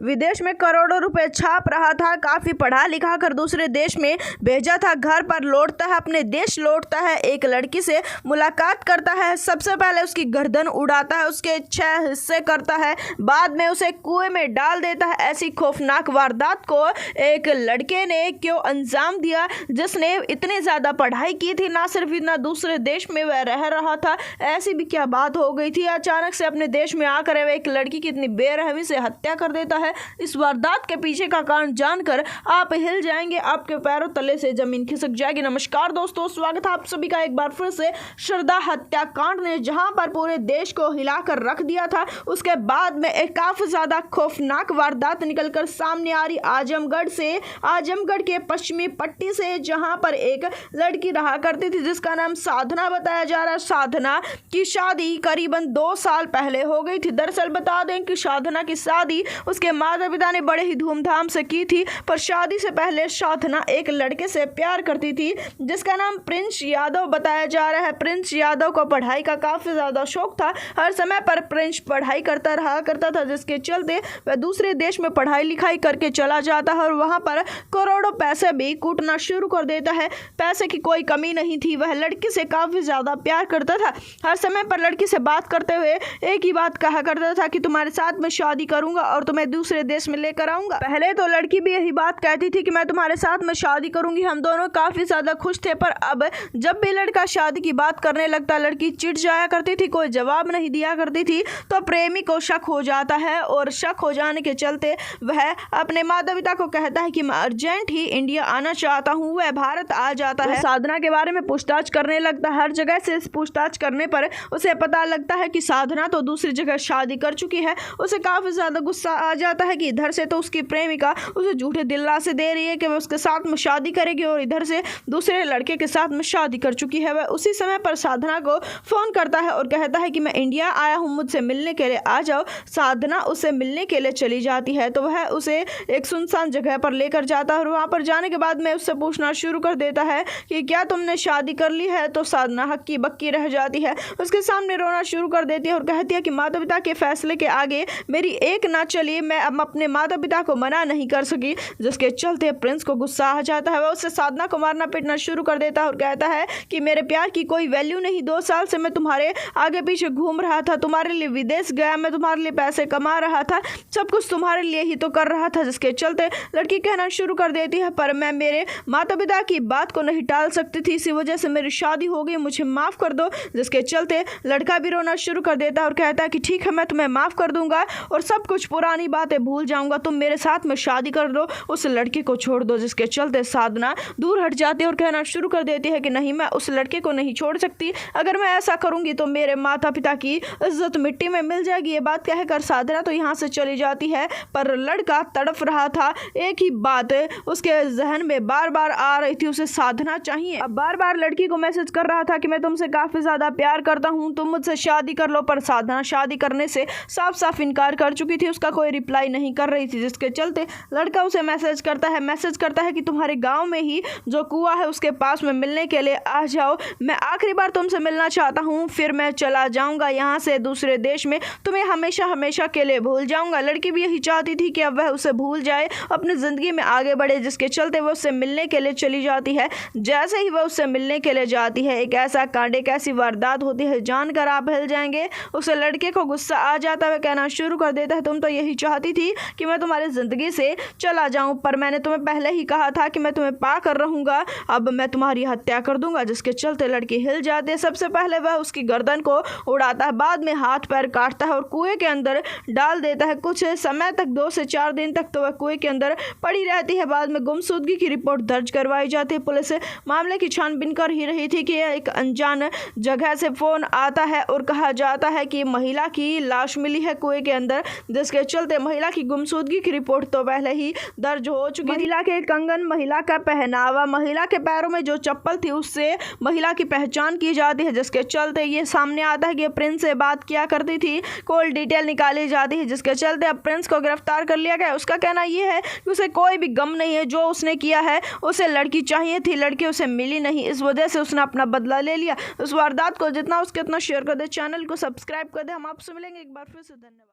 विदेश में करोड़ों रुपए छाप रहा था, काफी पढ़ा लिखा कर दूसरे देश में भेजा था। घर पर लौटता है, अपने देश लौटता है, एक लड़की से मुलाकात करता है। सबसे पहले उसकी गर्दन उड़ाता है, उसके 6 हिस्से करता है, बाद में उसे कुएं में डाल देता है। ऐसी खौफनाक वारदात को एक लड़के ने क्यों अंजाम दिया, जिसने इतनी ज्यादा पढ़ाई की थी, ना सिर्फ इतना दूसरे देश में वह रह रहा था, ऐसी भी क्या बात हो गई थी। अचानक से अपने देश में आकर वह एक लड़की की इतनी बेरहमी से हत्या कर देता है। इस वारदात के पीछे का कारण जानकर आप हिल जाएंगे, आपके पैरों तले से जमीन खिसक जाएगी। नमस्कार दोस्तों, स्वागत है आप सभी का एक बार फिर से श्रद्धा हत्याकांड ने जहां पर पूरे देश को हिलाकर रख दिया था। उसके बाद में एक काफी ज्यादा खौफनाक वारदात निकलकर सामने आ रही आजमगढ़ से, आजमगढ़ के पश्चिमी पट्टी से, जहां पर एक लड़की रहा करती थी जिसका नाम साधना बताया जा रहा है। साधना की शादी करीबन 2 साल पहले हो गई थी। दरअसल बता दें कि साधना की शादी उसके माता पिता ने बड़े ही धूमधाम से की थी, पर शादी से पहले साधना एक लड़के से प्यार करती थी जिसका नाम प्रिंस यादव बताया जा रहा है। प्रिंस यादव को पढ़ाई का काफी ज्यादा शौक था, हर समय पर प्रिंस पढ़ाई करता रहा करता था, जिसके चलते वह दूसरे देश में पढ़ाई लिखाई करके चला जाता है और वहां पर करोड़ों पैसे भी कूटना शुरू कर देता है। पैसे की कोई कमी नहीं थी, वह लड़की से काफी ज्यादा प्यार करता था। हर समय पर लड़की से बात करते हुए एक ही बात कहा करता था कि तुम्हारे साथ मैं शादी करूंगा और तुम्हें दूसरे देश में लेकर आऊंगा। पहले तो लड़की भी यही बात कहती थी कि मैं तुम्हारे साथ में शादी करूंगी। हम दोनों काफी ज्यादा खुश थे, पर अब जब भी लड़का शादी की बात करने लगता, लड़की चिढ़ जाया करती थी, कोई जवाब नहीं दिया करती थी, तो प्रेमी को शक हो जाता है और शक हो जाने के चलते वह अपने माता पिता को कहता है कि मैं अर्जेंट ही इंडिया आना चाहता हूँ। वह भारत आ जाता है, साधना के बारे में पूछताछ करने लगता है। हर जगह से इस पूछताछ करने पर उसे पता लगता है कि साधना तो दूसरी जगह शादी कर चुकी है। उसे काफी ज्यादा गुस्सा आ जाता है कि इधर से तो उसकी प्रेमिका उसे झूठे दिलासे दे रही है कि वह उसके साथ में शादी करेगी और इधर से दूसरे लड़के के साथ में शादी कर चुकी है। वह उसी समय पर साधना को फोन करता है और कहता है कि मैं इंडिया आया हूँ, मुझसे मिलने के लिए आ जाओ। साधना उसे मिलने के लिए चली जाती है, तो वह उसे एक सुनसान जगह पर लेकर जाता है और वहां पर जाने के बाद में उससे पूछना शुरू कर देता है कि क्या तुमने शादी कर ली है। तो साधना हक्की बक्की रह जाती है, उसके सामने रोना शुरू कर देती है और कहती है कि माता पिता के फैसले के आगे मेरी एक ना चली, मैं अब अपने माता पिता को मना नहीं कर सकी। जिसके चलते प्रिंस को गुस्सा आ जाता है, वह उससे साधना को मारना पीटना शुरू कर देता है और कहता है कि मेरे प्यार की कोई वैल्यू नहीं। 2 साल से मैं तुम्हारे आगे पीछे घूम रहा था, तुम्हारे लिए विदेश गया, मैं तुम्हारे लिए पैसे कमा रहा था, सब कुछ तुम्हारे लिए ही तो कर रहा था। जिसके चलते लड़की कहना शुरू कर देती है, पर मैं मेरे माता पिता की बात को नहीं टाल सकती थी, इसी वजह से मेरी शादी हो गई, मुझे माफ कर दो। जिसके चलते लड़का भी रोना शुरू कर देता है और कहता है कि ठीक है, मैं तुम्हें माफ कर दूंगा और सब कुछ पुरानी बातें भूल जाऊंगा, तुम मेरे साथ में शादी कर दो, उस लड़के को छोड़ दो। जिसके चलते साधना दूर हट जाती है और कहना शुरू कर देती है कि नहीं, मैं उस लड़के को नहीं छोड़ सकती, अगर मैं ऐसा करूंगी तो मेरे माता पिता की इज्जत मिट्टी में मिल जाएगी। ये बात कहकर साधना तो यहाँ से चली जाती है, पर लड़का तड़प रहा था। एक ही बात उसके जहन में बार बार आ रही थी, उसे साधना चाहिए। अब बार बार लड़की को मैसेज कर रहा था कि मैं तुमसे काफी ज्यादा प्यार करता हूँ, तुम मुझसे शादी कर लो, पर साधना शादी करने से साफ साफ इनकार कर चुकी थी, उसका कोई रिप्लाई नहीं कर रही थी। जिसके चलते लड़का उसे मैसेज करता है कि तुम्हारे गांव में ही जो कुआं है उसके पास में मिलने के लिए आ जाओ, मैं आखिरी बार तुमसे मिलना चाहता हूँ, फिर मैं चला जाऊंगा यहाँ से दूसरे देश में, तुम्हें हमेशा हमेशा के लिए भूल जाऊंगा। लड़की भी यही चाहती थी कि अब वह उसे भूल जाए, अपनी जिंदगी में आगे बढ़े। जिसके चलते वह उससे मिलने के लिए चली जाती है। जैसे ही वह उससे मिलने के लिए जाती है, एक ऐसा कांड, एक ऐसी वारदात होती है जानकर आप हिल जाएंगे। उसे लड़के को गुस्सा आ जाता है, कहना शुरू कर देता है, तुम तो यही चाहती थी कि मैं तुम्हारी जिंदगी से चला जाऊं, पर मैंने तुम्हें पहले ही कहा था कि मैं तुम्हें पा कर रहूंगा, अब मैं तुम्हारी हत्या कर दूंगा। जिसके चलते लड़की हिल जाती है। सबसे पहले वह उसकी गर्दन को उड़ाता है, बाद में हाथ पैर काटता है और कुएं के अंदर डाल देता है। कुछ समय तक, 2 से 4 दिन तक तो वह कुएं के अंदर पड़ी रहती है। बाद में गुमशुदगी की रिपोर्ट दर्ज करवाई जाती है। पुलिस मामले की छानबीन कर ही रही थी कि एक अनजान जगह से फोन आता है और कहा जाता है कि महिला की लाश मिली है कुएं के अंदर। जिसके चलते महिला की गुमशुदगी की रिपोर्ट तो पहले ही दर्ज हो चुकी। महिला के कंगन, महिला का पहनावा, महिला के पैरों में जो चप्पल थी उससे महिला की पहचान की जाती है। जिसके चलते ये सामने आता है कि प्रिंस से बात किया करती थी, कॉल डिटेल निकाली जाती है। जिसके चलते अब प्रिंस को गिरफ्तार कर लिया गया। उसका कहना यह है कि उसे कोई भी गम नहीं है, जो उसने किया है उसे लड़की चाहिए थी, लड़की उसे मिली नहीं, इस वजह से उसने अपना बदला ले लिया। उस वारदात को जितना उसके उतना शेयर कर दे, चैनल को सब्सक्राइब कर दे। हम आपसे मिलेंगे एक बार फिर से। धन्यवाद।